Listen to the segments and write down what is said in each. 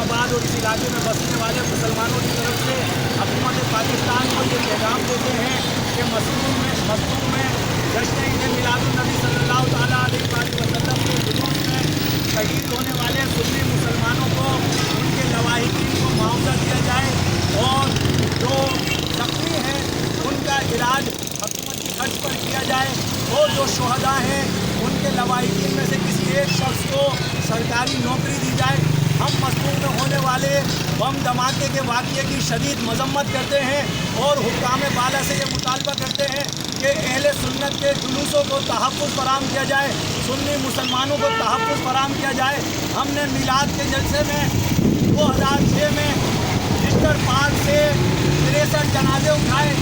आबाद और इस इलाके में बसने वाले मुसलमानों की तरफ से हुकूमत पाकिस्तान को ये पैगाम देते हैं कि मसनून में जश्न ईद मिलादुन्नबी सल्लल्लाहु तआला अलैहि वसल्लम के जुलूस में शहीद होने वाले सुन्नी मुसलमानों को उनके लवाहिकीन को मुआवजा दिया जाए और जो जख्मी हैं उनका इलाज हुकूमती खर्च पर किया जाए और जो शुहदा हैं उनके लवाहिकीन में से किसी एक शख्स को सरकारी नौकरी दी जाए। हम मसनून में होने वाले बम धमाके के वाक़ये की शदीद मजम्मत करते हैं और हुक्काम बाला से ये मुतालबा करते हैं कि अहले सुन्नत के जुलूसों को तहफ़्फ़ुज़ फराहम किया जाए, सुन्नी मुसलमानों को तहफ़्फ़ुज़ फराहम किया जाए। हमने मिलाद के जलसे में 2006 में लिस्टर पार्क से 63 जनाजे उठाए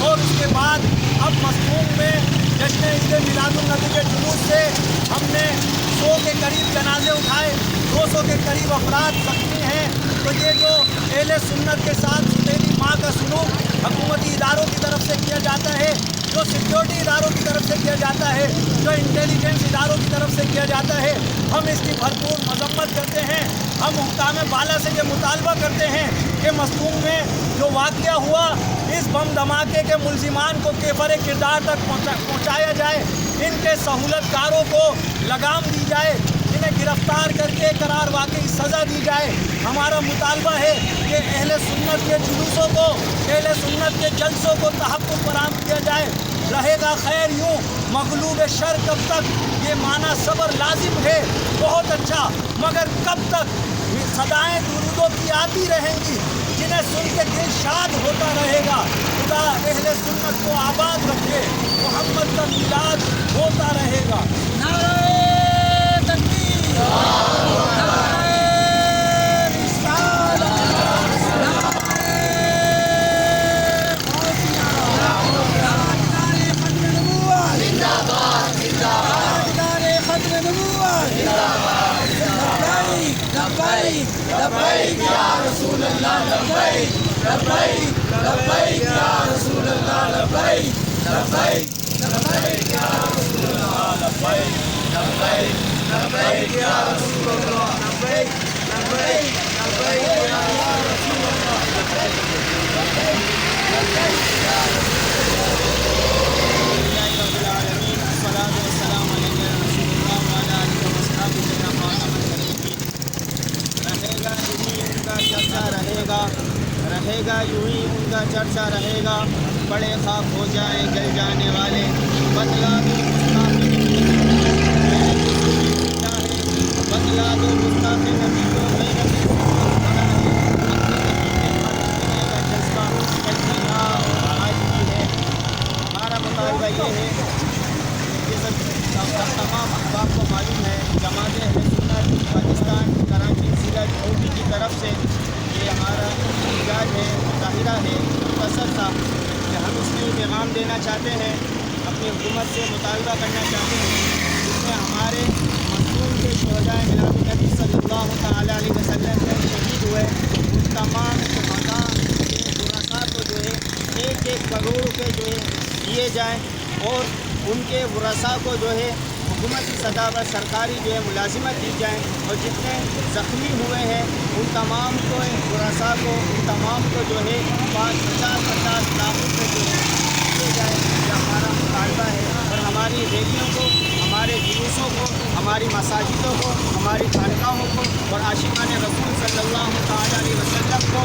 और उसके बाद अब मसनून में जश्न ईद मिलादुन्नबी के जुलूस से हमने 100 के करीब जनाजे उठाए, 200 के करीब अफराद जख्मी हैं। तो ये जो अहले सुन्नत के साथ सुतेली माँ का सुलूक हुकूमती इदारों की तरफ से किया जाता है, जो सिक्योरिटी इदारों की तरफ से किया जाता है, जो इंटेलिजेंस इदारों की तरफ से किया जाता है, हम इसकी भरपूर मजम्मत करते हैं। हम हुक्काम बाला से ये मुतालबा करते हैं कि मसनून में जो वाक़या हुआ इस बम धमाके के मुलजिमान को केफर किरदार तक पहुँचाया जाए, इनके सहूलतकारों को लगाम दी जाए, इन्हें गिरफ्तार करके करार वाकई सज़ा दी जाए। हमारा मुतालबा है कि अहले सुन्नत के जुलूसों को, अहले सुन्नत के जलसों को तहफ़्फ़ुज़ फराहम किया जाए। रहेगा खैर यूँ मग़लूब शर कब तक, ये माना सब्र लाजिम है बहुत अच्छा, मगर कब तक सदाएँ दुरूदों की आती रहेंगी, जिन्हें सुन के दिल शाद होता रहेगा। खुदा अहले सुन्नत को आबाद रखे, मोहम्मद का मिलाद होता रहेगा। नारे तकबीर, नारे रिसालत, नारे खत्म नबूवत जिंदाबाद, जिंदाबाद, नारे खत्म नबूवत जिंदाबाद, जिंदाबाद, लब्बैक लब्बैक या रसूल अल्लाह, लब्बैक लब्बैक लब्बैक या रसूल अल्लाह, लब्बैक लब्बैक लब्बैक या रसूल अल्लाह, लब्बैक लब्बैक लब्बैक या रसूल अल्लाह, लब्बैक लब्बैक लब्बैक या रसूल अल्लाह, लब्बैक लब्बैक लब्बैक या रसूल अल्लाह। अस्सलातु वस्सलामु अलैका या रसूलल्लाह व अला आलिहि व अस्हाबिहि या खातमल रहेगा यूं ही उनका चर्चा रहेगा। बड़े ख़ाक हो जाए जल जाने वाले, बदला दो बदला दो मुस्ताफ़े नबी को, जज्बा है। हमारा मुतालबा ये है कि तमाम अहबाब को मालूम है, जमात अहले सुन्नत पाकिस्तान कराची ज़िला यूपी की तरफ से ये हमारा इजाज़ है, मुज़ाहिरा है, मुख्तसर था कि हम इसमें पैगाम देना चाहते हैं, अपनी हुकूमत से मुतालबा करना चाहते हैं, जिसमें हमारे मसनून के शुहदाए मिलादुन्नबी सल्लल्लाहु तआला अलैहि वसल्लम में शहीद हुए उन तमाम शुहदा के वरसा को जो है 1-1 करोड़ रुपये जो है दिए जाएँ और उनके वरसा को जो है हुकूमती सतह पर सरकारी जो है मुलाजिमत दी जाए और जितने ज़ख्मी हुए हैं उन तमाम को वरसा को, उन तमाम को जो है 50-50 लाख रुपये जो है दिए जाए। ये हमारा मुतालबा है और हमारी रैलियों को, हमारे जुलूसों को, हमारी मसाजिदों को, हमारी खानकाहों को और आशिकाने रसूल सल्लल्लाहु तआला अलैहि वसल्लम को